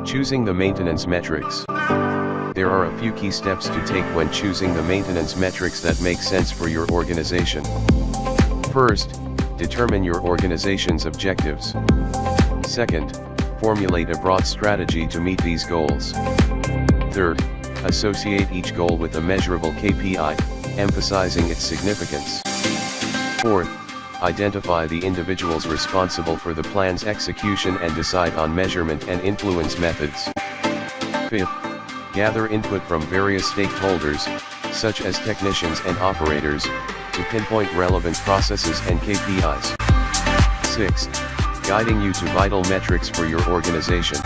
Choosing the maintenance metrics. There are a few key steps to take when choosing the maintenance metrics that make sense for your organization. First, determine your organization's objectives. Second, formulate a broad strategy to meet these goals. Third, associate each goal with a measurable KPI, emphasizing its significance. Fourth, identify the individuals responsible for the plan's execution and decide on measurement and influence methods. Fifth, gather input from various stakeholders, such as technicians and operators, to pinpoint relevant processes and KPIs. Sixth, guiding you to vital metrics for your organization.